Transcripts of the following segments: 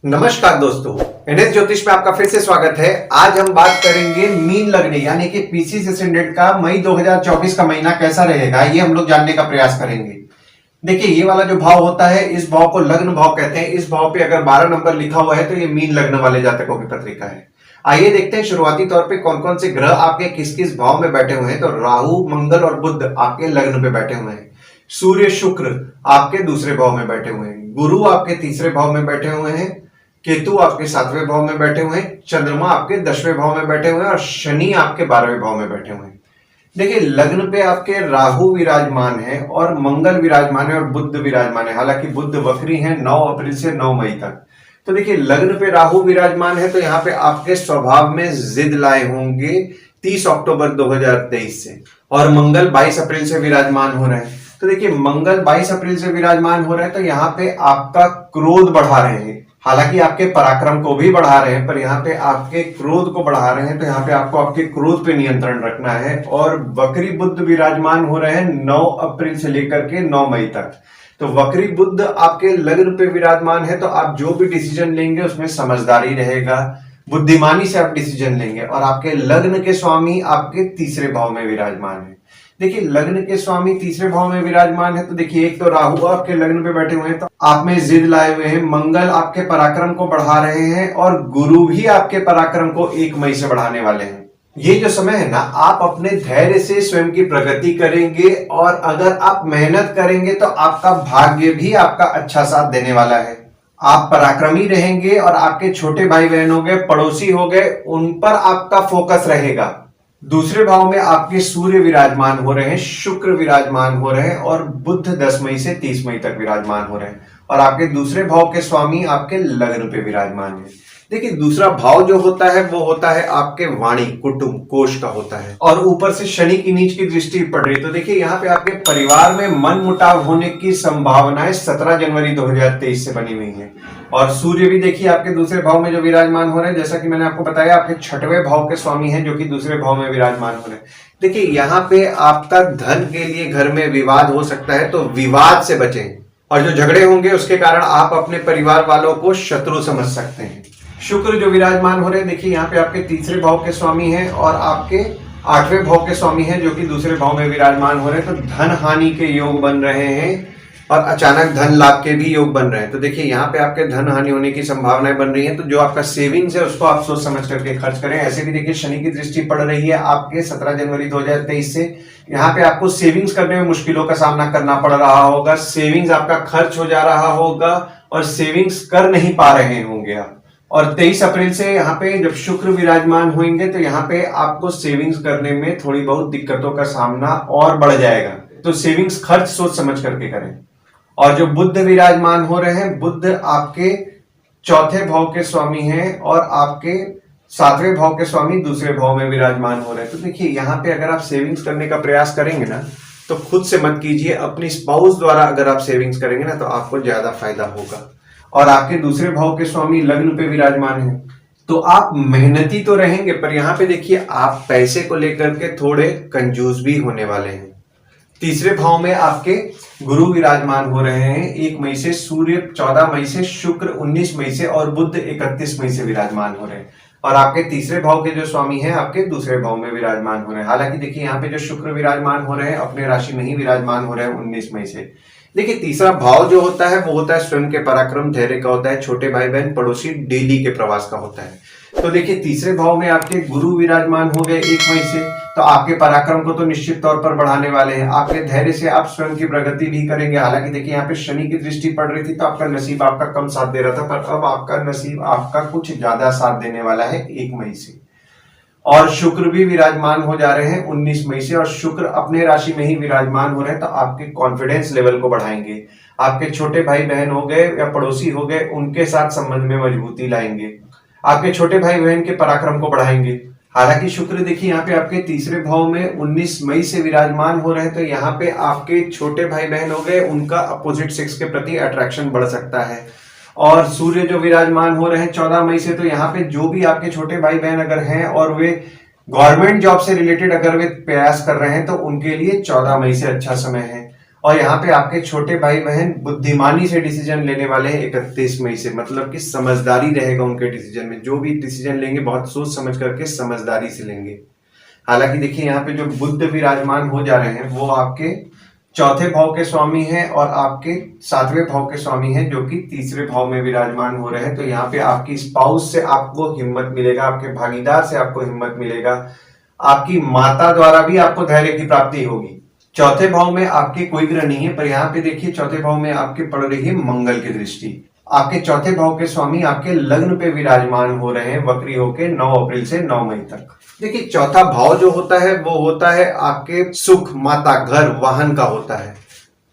नमस्कार दोस्तों, एनएस ज्योतिष में आपका फिर से स्वागत है। आज हम बात करेंगे मीन लगने यानी कि पीसी एसेंडेंट का मई 2024 का महीना कैसा रहेगा, ये हम लोग जानने का प्रयास करेंगे। देखिए, ये वाला जो भाव होता है, इस भाव को लग्न भाव कहते हैं। इस भाव पे अगर 12 नंबर लिखा हुआ है तो ये मीन लग्न वाले जातकों की पत्रिका है। आइए देखते हैं शुरुआती तौर पे कौन कौन से ग्रह आपके किस किस भाव में बैठे हुए हैं। तो राहु, मंगल और बुध आपके लग्न पे बैठे हुए हैं। सूर्य, शुक्र आपके दूसरे भाव में बैठे हुए हैं। गुरु आपके तीसरे भाव में बैठे हुए हैं। केतु आपके 7वें भाव में बैठे हुए हैं। चंद्रमा आपके 10वें भाव में बैठे हुए हैं और शनि आपके 12वें भाव में बैठे हुए हैं। देखिए, लग्न पे आपके राहु विराजमान है और मंगल विराजमान है और बुध विराजमान है। हालांकि बुध वक्री है 9 अप्रैल से 9 मई तक। तो देखिए, लग्न पे राहु विराजमान है तो यहाँ पे आपके स्वभाव में जिद लाए होंगे 30 अक्टूबर 2023 से। और मंगल 22 अप्रैल से विराजमान हो रहे हैं। तो देखिए, मंगल 22 अप्रैल से विराजमान हो रहे हैं तो यहाँ पे आपका क्रोध बढ़ा रहे हैं। हालांकि आपके पराक्रम को भी बढ़ा रहे हैं, पर यहाँ पे आपके क्रोध को बढ़ा रहे हैं। तो यहाँ पे आपको आपके क्रोध पे नियंत्रण रखना है। और वक्री बुध विराजमान हो रहे हैं 9 अप्रैल से लेकर के 9 मई तक। तो वक्री बुध आपके लग्न पे विराजमान है तो आप जो भी डिसीजन लेंगे उसमें समझदारी रहेगा, बुद्धिमानी से आप डिसीजन लेंगे। और आपके लग्न के स्वामी आपके तीसरे भाव में विराजमान है। देखिए, लग्न के स्वामी तीसरे भाव में विराजमान है तो देखिए, एक तो राहु आपके लग्न पे बैठे हुए हैं तो आप में जिद लाए हुए हैं। मंगल आपके पराक्रम को बढ़ा रहे हैं और गुरु भी आपके पराक्रम को 1 मई से बढ़ाने वाले हैं। ये जो समय है ना, आप अपने धैर्य से स्वयं की प्रगति करेंगे और अगर आप मेहनत करेंगे तो आपका भाग्य भी आपका अच्छा साथ देने वाला है। आप पराक्रमी रहेंगे और आपके छोटे भाई बहन हो गए, पड़ोसी हो गए, उन पर आपका फोकस रहेगा। दूसरे भाव में आपके सूर्य विराजमान हो रहे हैं, शुक्र विराजमान हो रहे हैं और बुध 10 मई से 30 मई तक विराजमान हो रहे हैं। और आपके दूसरे भाव के स्वामी आपके लग्न पे विराजमान है। देखिए, दूसरा भाव जो होता है वो होता है आपके वाणी, कुटुंब, कोष का होता है। और ऊपर से शनि की नीच की दृष्टि पड़ रही है तो देखिए, यहाँ पे आपके परिवार में मन मुटाव होने की संभावनाएं 17 जनवरी 2023 से बनी हुई है। और सूर्य भी देखिए आपके दूसरे भाव में जो विराजमान हो रहे हैं, जैसा कि मैंने आपको बताया, आपके 6वें भाव के स्वामी हैं जो कि दूसरे भाव में विराजमान हो रहे हैं। देखिए, यहाँ पे आपका धन के लिए घर में विवाद हो सकता है तो विवाद से बचें। और जो झगड़े होंगे उसके कारण आप अपने परिवार वालों को शत्रु समझ सकते हैं। शुक्र जो विराजमान हो रहे हैं, देखिए यहाँ पे आपके तीसरे भाव के स्वामी हैं और आपके 8वें भाव के स्वामी हैं जो कि दूसरे भाव में विराजमान हो रहे हैं। तो धन हानि के योग बन रहे हैं और अचानक धन लाभ के भी योग बन रहे हैं। तो देखिए, यहाँ पे आपके धन हानि होने की संभावनाएं बन रही हैं। तो जो आपका सेविंग्स है उसको आप सोच समझ करके खर्च करें। ऐसे भी देखिए, शनि की दृष्टि पड़ रही है आपके 17 जनवरी 2023 से। यहाँ पे आपको सेविंग्स करने में मुश्किलों का सामना करना पड़ रहा होगा। सेविंग्स आपका खर्च हो जा रहा होगा और सेविंग्स कर नहीं पा रहे होंगे आप। और 23 अप्रैल से यहाँ पे जब शुक्र विराजमान होंगे तो यहाँ पे आपको सेविंग्स करने में थोड़ी बहुत दिक्कतों का सामना और बढ़ जाएगा। तो सेविंग्स खर्च सोच समझ करके करें। और जो बुध विराजमान हो रहे हैं, बुध आपके 4थे भाव के स्वामी हैं और आपके 7वें भाव के स्वामी दूसरे भाव में विराजमान हो रहे हैं। तो देखिए, यहाँ पे अगर आप सेविंग्स करने का प्रयास करेंगे ना तो खुद से मत कीजिए, अपनी स्पाउस द्वारा अगर आप सेविंग्स करेंगे ना तो आपको ज्यादा फायदा होगा। और आपके दूसरे भाव के स्वामी लग्न पे विराजमान है तो आप मेहनती तो रहेंगे, पर यहाँ पे देखिए, आप पैसे को लेकर के थोड़े कंजूस भी होने वाले हैं। तीसरे भाव में आपके गुरु विराजमान हो रहे हैं 1 मई से, सूर्य 14 मई से, शुक्र 19 मई से और बुध 31 मई से विराजमान हो रहे हैं। और आपके तीसरे भाव के जो स्वामी हैं आपके दूसरे भाव में विराजमान हो रहे हैं। हालांकि देखिए, यहाँ पे जो शुक्र विराजमान हो रहे हैं अपने राशि में ही विराजमान हो रहे हैं 19 मई से। देखिए, तीसरा भाव जो होता है वो होता है स्वयं के पराक्रम, धैर्य का होता है, छोटे भाई बहन, पड़ोसी, डेली के प्रवास का होता है। तो देखिए, तीसरे भाव में आपके गुरु विराजमान हो गए 1 मई से, तो आपके पराक्रम को तो निश्चित तौर पर बढ़ाने वाले हैं। आपके धैर्य से आप स्वयं की प्रगति भी करेंगे। हालांकि देखिए, यहाँ पे शनि की दृष्टि पड़ रही थी तो आपका नसीब आपका कम साथ दे रहा था, पर अब आपका नसीब आपका कुछ ज्यादा साथ देने वाला है 1 मई से। और शुक्र भी विराजमान हो जा रहे हैं 19 मई से और शुक्र अपने राशि में ही विराजमान हो रहे हैं तो आपके कॉन्फिडेंस लेवल को बढ़ाएंगे। आपके छोटे भाई बहन हो गए या पड़ोसी हो गए, उनके साथ संबंध में मजबूती लाएंगे। आपके छोटे भाई बहन के पराक्रम को बढ़ाएंगे। हालांकि शुक्र देखिए, यहाँ पे आपके तीसरे भाव में 19 मई से विराजमान हो रहे हैं तो यहाँ पे आपके छोटे भाई बहन हो गए, उनका अपोजिट सेक्स के प्रति अट्रैक्शन बढ़ सकता है। और सूर्य जो विराजमान हो रहे हैं 14 मई से, तो यहाँ पे जो भी आपके छोटे भाई बहन अगर हैं और वे गवर्नमेंट जॉब से रिलेटेड अगर वे प्रयास कर रहे हैं तो उनके लिए 14 मई से अच्छा समय है। और यहाँ पे आपके छोटे भाई बहन बुद्धिमानी से डिसीजन लेने वाले हैं 31 मई से, मतलब कि समझदारी रहेगा उनके डिसीजन में, जो भी डिसीजन लेंगे बहुत सोच समझ करके समझदारी से लेंगे। हालांकि देखिए यहाँ पे जो बुध विराजमान हो जा रहे हैं वो आपके चौथे भाव के स्वामी हैं और आपके सातवें भाव के स्वामी हैं, जो कि तीसरे भाव में विराजमान हो रहे हैं। तो यहाँ पे आपकी स्पाउस से आपको हिम्मत मिलेगा, आपके भागीदार से आपको हिम्मत मिलेगा, आपकी माता द्वारा भी आपको धैर्य की प्राप्ति होगी। चौथे भाव में आपके कोई ग्रह नहीं है, पर यहाँ पे देखिए चौथे भाव में आपके पड़ रही है मंगल की दृष्टि। आपके चौथे भाव के स्वामी आपके लग्न पे विराजमान हो रहे हैं वक्री होके 9 अप्रैल से 9 मई तक। देखिए चौथा भाव जो होता है वो होता है आपके सुख, माता, घर, वाहन का होता है।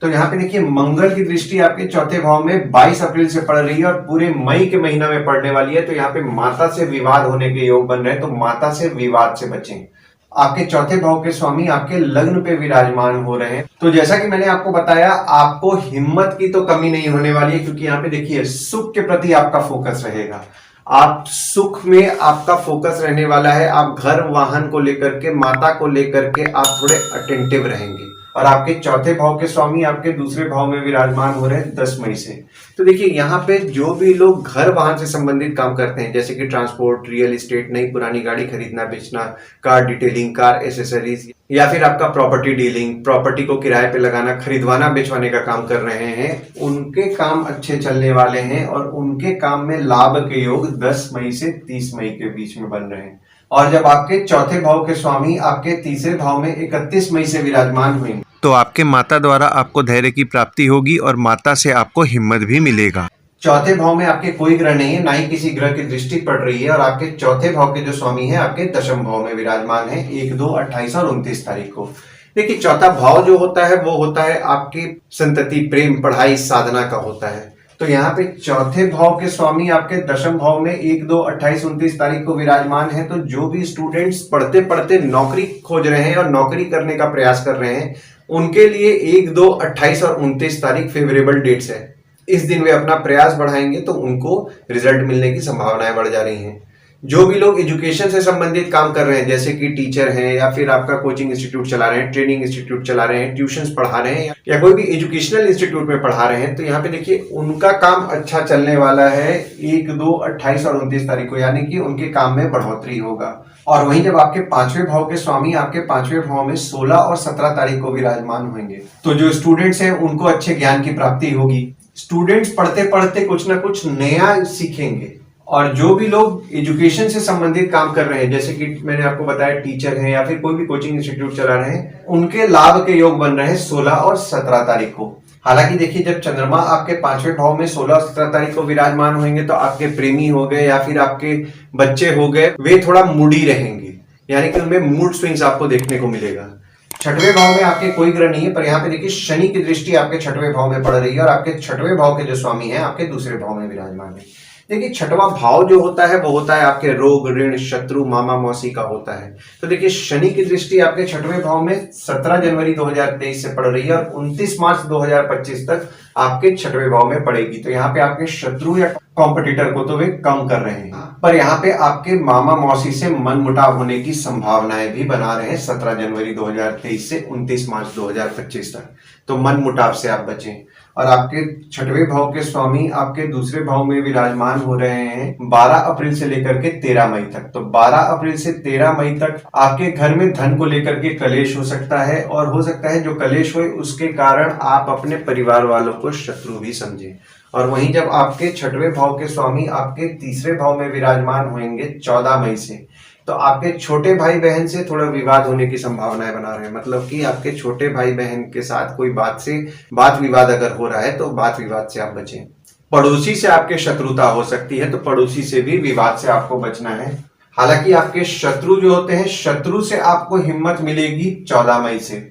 तो यहाँ पे देखिए मंगल की दृष्टि आपके चौथे भाव में 22 अप्रैल से पड़ रही है और पूरे मई के महीना में पड़ने वाली है। तो यहाँ पे माता से विवाद होने के योग बन रहे हैं, तो माता से विवाद से बचें। आपके चौथे भाव के स्वामी आपके लग्न पे विराजमान हो रहे हैं। तो जैसा कि मैंने आपको बताया, आपको हिम्मत की तो कमी नहीं होने वाली है, क्योंकि यहाँ पे देखिए सुख के प्रति आपका फोकस रहेगा। आप सुख में आपका फोकस रहने वाला है। आप घर वाहन को लेकर के, माता को लेकर के आप थोड़े अटेंटिव रहेंगे। और आपके चौथे भाव के स्वामी आपके दूसरे भाव में विराजमान हो रहे हैं 10 मई से। तो देखिए यहाँ पे जो भी लोग घर वाहन से संबंधित काम करते हैं, जैसे कि ट्रांसपोर्ट, रियल एस्टेट, नई पुरानी गाड़ी खरीदना बेचना, कार डिटेलिंग, कार एसेसरीज, या फिर आपका प्रॉपर्टी डीलिंग, प्रॉपर्टी को किराए पे लगाना, खरीदवाना बेचवाने का काम कर रहे हैं, उनके काम अच्छे चलने वाले हैं और उनके काम में लाभ के योग 10 मई से 30 मई के बीच में बन रहे हैं। और जब आपके चौथे भाव के स्वामी आपके तीसरे भाव में 31 मई से विराजमान हुए, तो आपके माता द्वारा आपको धैर्य की प्राप्ति होगी और माता से आपको हिम्मत भी मिलेगा। चौथे भाव में आपके कोई ग्रह नहीं है, ना ही किसी ग्रह की दृष्टि पड़ रही है। और आपके चौथे भाव के जो स्वामी हैं आपके दशम भाव में विराजमान है 1, 2, 28 और 29 तारीख को। देखिए चौथा भाव जो होता है वो होता है आपकी संतति, प्रेम, पढ़ाई, साधना का होता है। तो यहाँ पे चौथे भाव के स्वामी आपके दशम भाव में 1, 2, 28, 29 तारीख को विराजमान है। तो जो भी स्टूडेंट्स पढ़ते पढ़ते नौकरी खोज रहे हैं और नौकरी करने का प्रयास कर रहे हैं, उनके लिए 1, 2, 28 और 29 तारीख फेवरेबल डेट्स है। इस दिन वे अपना प्रयास बढ़ाएंगे तो उनको रिजल्ट मिलने की संभावनाएं बढ़ जा रही हैं। जो भी लोग एजुकेशन से संबंधित काम कर रहे हैं, जैसे कि टीचर हैं या फिर आपका कोचिंग इंस्टीट्यूट चला रहे हैं, ट्रेनिंग इंस्टीट्यूट चला रहे हैं, ट्यूशंस पढ़ा रहे हैं या कोई भी एजुकेशनल इंस्टीट्यूट में पढ़ा रहे हैं, तो यहाँ पे देखिए उनका काम अच्छा चलने वाला है 1, 2, 28 और 29 तारीख को, यानी कि उनके काम में बढ़ोतरी होगा। और वहीं जब आपके पांचवें भाव के स्वामी आपके पांचवें भाव में 16 और 17 तारीख को विराजमान होंगे, तो जो स्टूडेंट्स हैं उनको अच्छे ज्ञान की प्राप्ति होगी। स्टूडेंट्स पढ़ते पढ़ते कुछ ना कुछ नया सीखेंगे। और जो भी लोग एजुकेशन से संबंधित काम कर रहे हैं, जैसे कि मैंने आपको बताया टीचर हैं या फिर कोई भी कोचिंग इंस्टीट्यूट चला रहे हैं, उनके लाभ के योग बन रहे हैं 16 और 17 तारीख को। हालांकि देखिए जब चंद्रमा आपके पांचवें भाव में 16 और 17 तारीख को विराजमान होंगे, तो आपके प्रेमी हो गए या फिर आपके बच्चे हो गए, वे थोड़ा मूडी रहेंगे, यानी कि उनमें मूड स्विंग्स आपको देखने को मिलेगा। छठवें भाव में आपके कोई ग्रह नहीं है, पर यहाँ पे देखिए शनि की दृष्टि आपके छठवें भाव में पड़ रही है और आपके छठवें भाव के जो स्वामी हैं आपके दूसरे भाव में विराजमान है। देखिए छठवां भाव जो होता है वो होता है आपके रोग, ऋण, शत्रु, मामा मौसी का होता है। तो देखिए शनि की दृष्टि आपके छठवें भाव में 17 जनवरी 2023 से पड़ रही है और 29 मार्च 2025 तक आपके छठवें भाव में पड़ेगी। तो यहाँ पे आपके शत्रु या कॉम्पिटिटर को तो वे कम कर रहे हैं, पर यहाँ पे आपके मामा मौसी से मन मुटाव होने की संभावनाएं भी बना रहे हैं 17 जनवरी 2023 से 29 मार्च 2025 तक। तो मन मुटाव से आप बचें। और आपके छठवें भाव के स्वामी आपके दूसरे भाव में विराजमान हो रहे हैं 12 अप्रैल से लेकर के 13 मई तक। तो 12 अप्रैल से 13 मई तक आपके घर में धन को लेकर के कलेश हो सकता है, और हो सकता है जो कलेश हो उसके कारण आप अपने परिवार वालों को शत्रु भी समझें। और वहीं जब आपके छठवें भाव के स्वामी आपके तीसरे भाव में विराजमान होंगे 14 मई से, तो आपके छोटे भाई बहन से थोड़ा विवाद होने की संभावनाएं बना रहे हैं। मतलब कि आपके छोटे भाई बहन के साथ कोई बात विवाद अगर हो रहा है तो बात विवाद से आप बचें। पड़ोसी से आपके शत्रुता हो सकती है, तो पड़ोसी से भी विवाद से आपको बचना है। हालांकि आपके शत्रु जो होते हैं, शत्रु से आपको हिम्मत मिलेगी 14 मई से।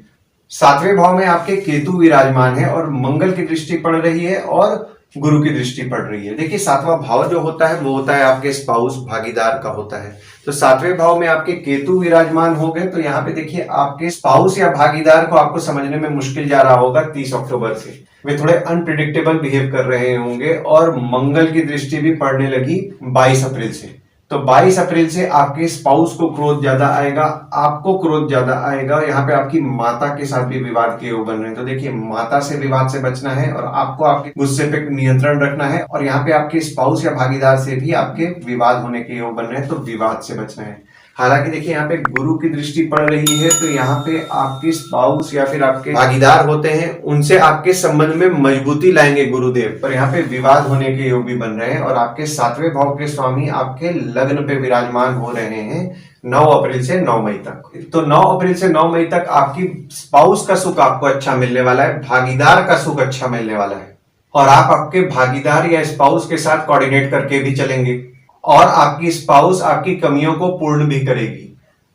सातवें भाव में आपके केतु विराजमान है और मंगल की दृष्टि पड़ रही है और गुरु की दृष्टि पड़ रही है। देखिए सातवां भाव जो होता है वो होता है आपके स्पाउस, भागीदार का होता है। तो सातवें भाव में आपके केतु विराजमान हो गए, तो यहाँ पे देखिए आपके स्पाउस या भागीदार को आपको समझने में मुश्किल जा रहा होगा 30 अक्टूबर से। वे थोड़े अनप्रिडिक्टेबल बिहेव कर रहे होंगे और मंगल की दृष्टि भी पड़ने लगी 22 अप्रैल से। तो 22 अप्रैल से आपके स्पाउस को क्रोध ज्यादा आएगा, आपको क्रोध ज्यादा आएगा। यहाँ पे आपकी माता के साथ भी विवाद के योग बन रहे हैं। तो देखिए, माता से विवाद से बचना है और आपको आपके गुस्से पे नियंत्रण रखना है। और यहाँ पे आपके स्पाउस या भागीदार से भी आपके विवाद होने के योग बन रहे हैं, तो विवाद से बचना है। हालांकि देखिए, यहाँ पे गुरु की दृष्टि पड़ रही है, तो यहाँ पे आपके स्पाउस या फिर आपके भागीदार होते हैं, उनसे आपके संबंध में मजबूती लाएंगे गुरुदेव। पर यहाँ पे विवाद होने के योग भी बन रहे हैं। और आपके 7वें भाव के स्वामी आपके लग्न पे विराजमान हो रहे हैं 9 अप्रैल से 9 मई तक। तो 9 अप्रैल से 9 मई तक आपकी स्पाउस का सुख आपको अच्छा मिलने वाला है, भागीदार का सुख अच्छा मिलने वाला है। और आप आपके भागीदार या स्पाउस के साथ कोऑर्डिनेट करके भी चलेंगे और आपकी स्पाउस आपकी कमियों को पूर्ण भी करेगी।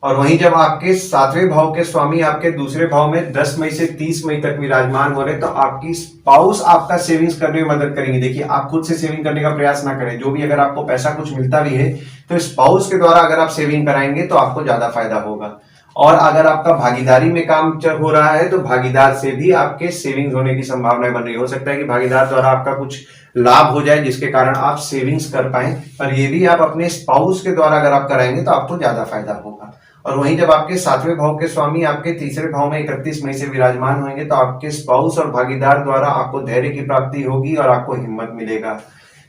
और वहीं जब आपके 7वें भाव के स्वामी आपके दूसरे भाव में 10 मई से 30 मई तक विराजमान हो रहे, तो आपकी स्पाउस आपका सेविंग्स करने में मदद करेंगी। देखिए, आप खुद से सेविंग करने का प्रयास ना करें। जो भी अगर आपको पैसा कुछ मिलता भी है, तो स्पाउस के द्वारा अगर आप सेविंग कराएंगे तो आपको ज्यादा फायदा होगा। और अगर आपका भागीदारी में काम हो रहा है, तो भागीदार से भी आपके सेविंग्स होने की संभावनाएं बन रही। हो सकता है कि भागीदार द्वारा आपका कुछ लाभ हो जाए, जिसके कारण आप सेविंग्स कर पाए। और ये भी आप अपने स्पाउस के द्वारा अगर आप कराएंगे तो आपको ज्यादा फायदा होगा। और वहीं जब आपके 7वें भाव के स्वामी आपके तीसरे भाव में 31 मई से विराजमान होंगे, तो आपके स्पाउस और भागीदार द्वारा आपको धैर्य की प्राप्ति होगी और आपको हिम्मत मिलेगा।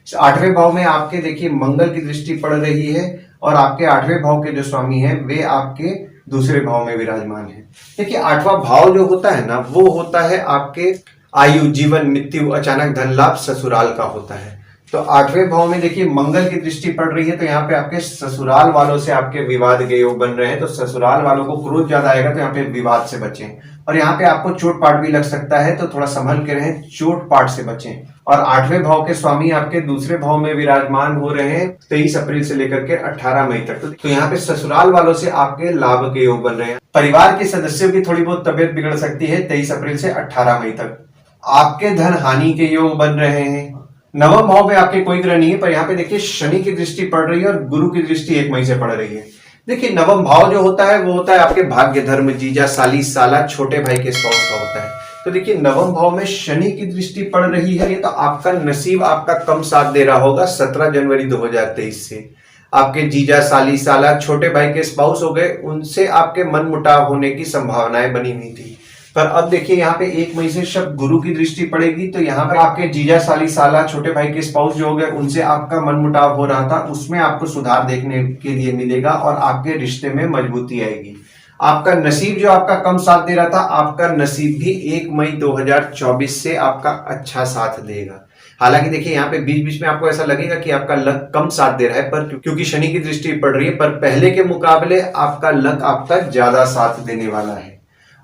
8वें भाव में आपके देखिए मंगल की दृष्टि पड़ रही है और आपके 8वें भाव के जो स्वामी हैं वे आपके दूसरे भाव में विराजमान है। देखिए, 8वां भाव जो होता है ना, वो होता है आपके आयु, जीवन, मृत्यु, अचानक धन लाभ, ससुराल का होता है। तो 8वें भाव में देखिए मंगल की दृष्टि पड़ रही है, तो यहाँ पे आपके ससुराल वालों से आपके विवाद के योग बन रहे हैं। तो ससुराल वालों को क्रोध ज्यादा आएगा, तो यहाँ पे विवाद से बचें। और यहाँ पे आपको चोट पाट भी लग सकता है, तो थोड़ा संभल के रहें, चोट पाट से बचें। और 8वें भाव के स्वामी आपके दूसरे भाव में विराजमान हो रहे हैं 23 अप्रैल से लेकर के 18 मई तक। तो यहाँ पे ससुराल वालों से आपके लाभ के योग बन रहे हैं। परिवार के सदस्यों की थोड़ी बहुत तबियत बिगड़ सकती है 23 अप्रैल से 18 मई तक। आपके धन हानि के योग बन रहे हैं। 9वें भाव में आपके कोई ग्रह नहीं है, पर यहाँ पे देखिए शनि की दृष्टि पड़ रही है और गुरु की दृष्टि 1 मई से पड़ रही है। देखिए, 9वां भाव जो होता है वो होता है आपके भाग्य, धर्म, जीजा, साली, साला, छोटे भाई के स्पाउस का होता है। तो देखिए, 9वें भाव में शनि की दृष्टि पड़ रही है, ये तो आपका नसीब आपका कम साथ दे रहा होगा 17 जनवरी 2023 से। आपके जीजा, साली, साला, छोटे भाई के स्पाउस हो गए, उनसे आपके मन मुटाव होने की संभावनाएं बनी हुई थी। पर अब देखिए, यहाँ पे 1 मई से शब गुरु की दृष्टि पड़ेगी, तो यहाँ पे आपके जीजा, साली, साला, छोटे भाई के स्पाउस जो हो गए, उनसे आपका मन मुटाव हो रहा था, उसमें आपको सुधार देखने के लिए मिलेगा और आपके रिश्ते में मजबूती आएगी। आपका नसीब जो आपका कम साथ दे रहा था, आपका नसीब भी 1 मई 2024 से आपका अच्छा साथ देगा। हालांकि देखिए, यहाँ पे बीच बीच में आपको ऐसा लगेगा कि आपका लक कम साथ दे रहा है, पर क्योंकि शनि की दृष्टि पड़ रही है, पर पहले के मुकाबले आपका लक आपका ज्यादा साथ देने वाला है।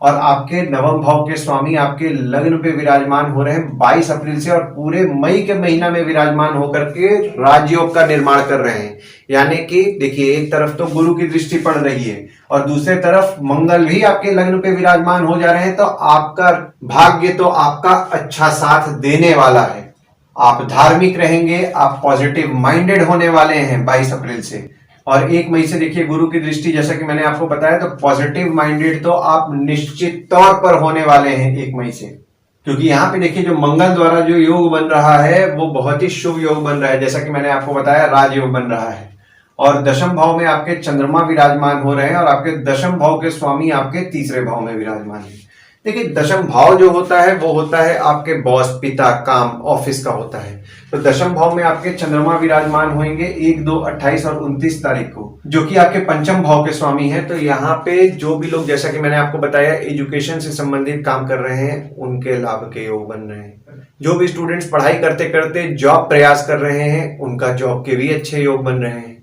और आपके 9वें भाव के स्वामी आपके लग्न पे विराजमान हो रहे हैं 22 अप्रैल से, और पूरे मई के महीना में विराजमान होकर के राजयोग का निर्माण कर रहे हैं। यानी कि देखिए, एक तरफ तो गुरु की दृष्टि पड़ रही है और दूसरे तरफ मंगल भी आपके लग्न पे विराजमान हो जा रहे हैं, तो आपका भाग्य तो आपका अच्छा साथ देने वाला है। आप धार्मिक रहेंगे, आप पॉजिटिव माइंडेड होने वाले हैं 22 अप्रैल से। और 1 मई से देखिए गुरु की दृष्टि, जैसा कि मैंने आपको बताया, तो पॉजिटिव माइंडेड तो आप निश्चित तौर पर होने वाले हैं 1 मई से। क्योंकि यहाँ पे देखिए, जो मंगल द्वारा जो योग बन रहा है वो बहुत ही शुभ योग बन रहा है, जैसा कि मैंने आपको बताया राजयोग बन रहा है। और 10वें भाव में आपके चंद्रमा विराजमान हो रहे हैं और आपके 10वें भाव के स्वामी आपके तीसरे भाव में विराजमान है। देखिए, 10वां भाव जो होता है वो होता है आपके बॉस, पिता, काम, ऑफिस का होता है। तो 10वें भाव में आपके चंद्रमा विराजमान होंगे 1, 2, 28 और 29 तारीख को, जो कि आपके 5वें भाव के स्वामी हैं। तो यहाँ पे जो भी लोग, जैसा कि मैंने आपको बताया, एजुकेशन से संबंधित काम कर रहे हैं, उनके लाभ के योग बन रहे हैं। जो भी स्टूडेंट्स पढ़ाई करते करते जॉब प्रयास कर रहे हैं, उनका जॉब के भी अच्छे योग बन रहे हैं।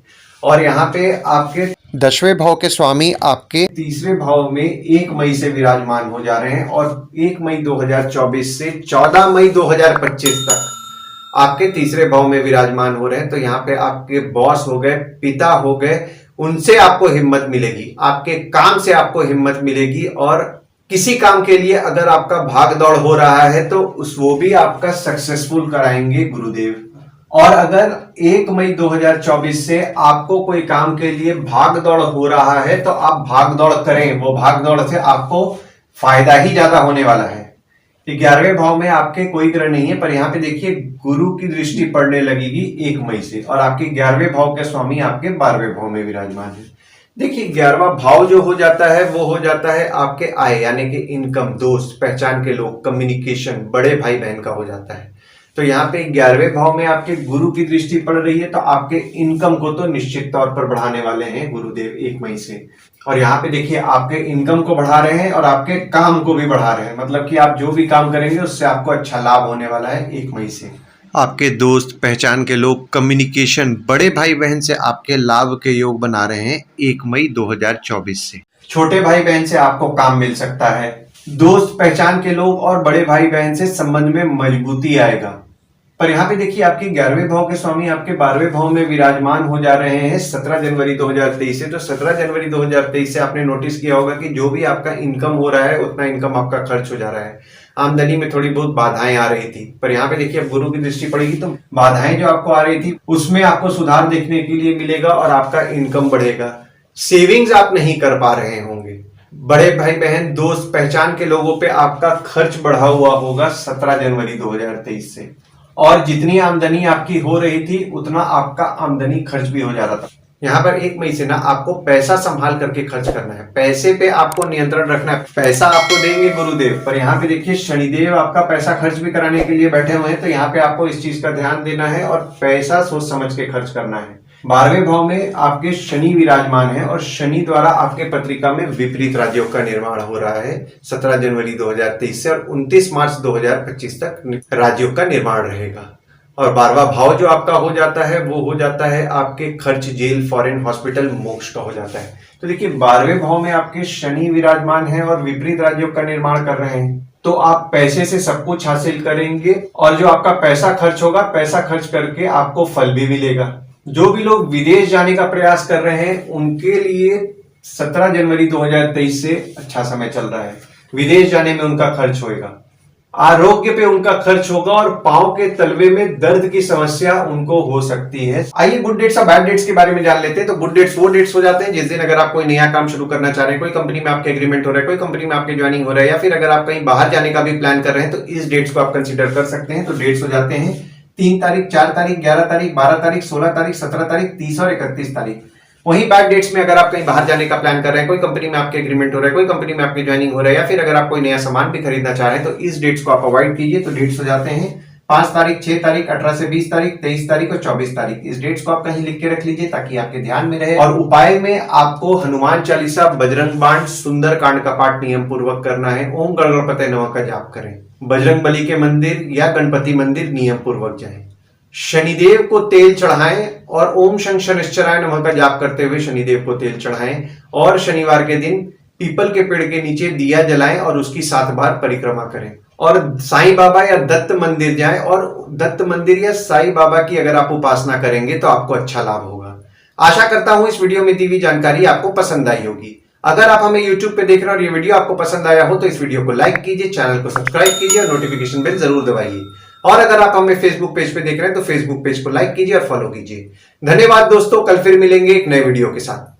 और यहाँ पे आपके 10वें भाव के स्वामी आपके तीसरे भाव में 1 मई से विराजमान हो जा रहे हैं और 1 मई 2024 से 14 मई 2025 तक आपके तीसरे भाव में विराजमान हो रहे हैं। तो यहाँ पे आपके बॉस हो गए, पिता हो गए, उनसे आपको हिम्मत मिलेगी, आपके काम से आपको हिम्मत मिलेगी। और किसी काम के लिए अगर आपका भाग दौड़ हो रहा है तो वो भी आपका सक्सेसफुल कराएंगे गुरुदेव। और अगर 1 मई 2024 से आपको कोई काम के लिए भाग दौड़ हो रहा है तो आप भाग दौड़ करें, वो भाग दौड़ से आपको फायदा ही ज्यादा होने वाला है। 11वें भाव में आपके कोई ग्रह नहीं है, पर यहाँ पे देखिए गुरु की दृष्टि पड़ने लगेगी 1 मई से, और आपके 11वें भाव के स्वामी आपके 12वें भाव में विराजमान है। देखिए 11वां भाव जो हो जाता है वो हो जाता है आपके आय यानी कि इनकम, दोस्त, पहचान के लोग, कम्युनिकेशन, बड़े भाई बहन का हो जाता है। तो यहाँ पे 11वें भाव में आपके गुरु की दृष्टि पड़ रही है, तो आपके इनकम को तो निश्चित तौर पर बढ़ाने वाले हैं गुरुदेव 1 मई से। और यहाँ पे देखिए आपके इनकम को बढ़ा रहे हैं और आपके काम को भी बढ़ा रहे हैं, मतलब कि आप जो भी काम करेंगे उससे आपको अच्छा लाभ होने वाला है 1 मई से। आपके दोस्त, पहचान के लोग, कम्युनिकेशन, बड़े भाई बहन से आपके लाभ के योग बना रहे हैं 1 मई 2024 से। छोटे भाई बहन से आपको काम मिल सकता है। दोस्त, पहचान के लोग और बड़े भाई बहन से संबंध में मजबूती आएगा। पर यहाँ पे देखिए आपके 11वें भाव के स्वामी आपके 12वें भाव में विराजमान हो जा रहे हैं 17 जनवरी 2023 से। तो 17 जनवरी 2023 से आपने नोटिस किया होगा कि जो भी आपका इनकम हो रहा है उतना इनकम आपका खर्च हो जा रहा है। आमदनी में थोड़ी बहुत बाधाएं आ रही थी, पर यहाँ पे देखिए अब गुरु की दृष्टि पड़ेगी तो बाधाएं जो आपको आ रही थी उसमें आपको सुधार देखने के लिए मिलेगा और आपका इनकम बढ़ेगा। सेविंग्स आप नहीं कर पा रहे होंगे। बड़े भाई बहन, दोस्त, पहचान के लोगों पे आपका खर्च बढ़ा हुआ होगा 17 जनवरी 2023 से, और जितनी आमदनी आपकी हो रही थी उतना आपका आमदनी खर्च भी हो जा रहा था। यहाँ पर 1 मई से ना आपको पैसा संभाल करके खर्च करना है, पैसे पे आपको नियंत्रण रखना है। पैसा आपको देंगे गुरुदेव, पर यहाँ पे देखिए शनिदेव आपका पैसा खर्च भी कराने के लिए बैठे हुए हैं, तो यहाँ पे आपको इस चीज का ध्यान देना है और पैसा सोच समझ के खर्च करना है। 12वें भाव में आपके शनि विराजमान है और शनि द्वारा आपके पत्रिका में विपरीत राजयोग का निर्माण हो रहा है 17 जनवरी 2023 से, और 29 मार्च 2025 तक राजयोग का निर्माण रहेगा। और 12वां भाव जो आपका हो जाता है वो हो जाता है आपके खर्च, जेल, फॉरेन, हॉस्पिटल, मोक्ष का हो जाता है। तो देखिए 12वें भाव में आपके शनि विराजमान है और विपरीत राजयोग का निर्माण कर रहे हैं, तो आप पैसे से सब कुछ हासिल करेंगे और जो आपका पैसा खर्च होगा, पैसा खर्च करके आपको फल भी मिलेगा। जो भी लोग विदेश जाने का प्रयास कर रहे हैं उनके लिए 17 जनवरी 2023 से अच्छा समय चल रहा है। विदेश जाने में उनका खर्च होगा, आरोग्य पे उनका खर्च होगा और पांव के तलवे में दर्द की समस्या उनको हो सकती है। आइए गुड डेट्स और बैड डेट्स के बारे में जान लेते हैं। तो गुड डेट्स वो डेट्स हो जाते हैं जिस दिन अगर आप कोई नया काम शुरू करना चाह रहे हैं, कोई कंपनी में आपके एग्रीमेंट हो रहा है, कोई कंपनी में आपके ज्वाइनिंग हो रहा है, या फिर अगर आप कहीं बाहर जाने का भी प्लान कर रहे हैं तो इस डेट्स को आप कंसिडर कर सकते हैं। तो डेट्स हो जाते हैं 3 तारीख, 4 तारीख, 11 तारीख, 12 तारीख, 16 तारीख, 17 तारीख, 30 और 31 तारीख। वहीं बैड डेट्स में अगर आप कहीं बाहर जाने का प्लान कर रहे हैं, कोई कंपनी में आपके एग्रीमेंट हो रहा है, कोई कंपनी में आपकी ज्वाइनिंग हो रहा है, या फिर अगर आप कोई नया सामान भी खरीदना चाह रहे हैं तो इस डेट्स को आप अवॉइड कीजिए। तो डेट्स हो जाते हैं 5 तारीख, 6 तारीख, 18 से 20 तारीख, 23 तारीख और 24 तारीख। इस डेट्स को आप कहीं लिख के रख लीजिए ताकि आपके ध्यान में रहे। और उपाय में आपको हनुमान चालीसा, बजरंग बाण, सुंदर कांड का पाठ नियम पूर्वक करना है। ओम गणपतये नमः का जाप करें। बजरंग बली के मंदिर या गणपति मंदिर नियम पूर्वक जाएं। शनिदेव को तेल चढ़ाएं और ओम शनिश्चराय नमः का जाप करते हुए शनिदेव को तेल चढ़ाएं। और शनिवार के दिन पीपल के पेड़ के नीचे दिया जलाएं और उसकी 7 बार परिक्रमा करें। और साईं बाबा या दत्त मंदिर जाएं, और दत्त मंदिर या साईं बाबा की अगर आप उपासना करेंगे तो आपको अच्छा लाभ होगा। आशा करता हूं इस वीडियो में दी हुई जानकारी आपको पसंद आई होगी। अगर आप हमें YouTube पे देख रहे हैं और ये वीडियो आपको पसंद आया हो तो इस वीडियो को लाइक कीजिए, चैनल को सब्सक्राइब कीजिए और नोटिफिकेशन बेल जरूर दबाइए। और अगर आप हमें फेसबुक पेज पे देख रहे हैं तो फेसबुक पेज को लाइक कीजिए और फॉलो कीजिए। धन्यवाद दोस्तों, कल फिर मिलेंगे एक नए वीडियो के साथ।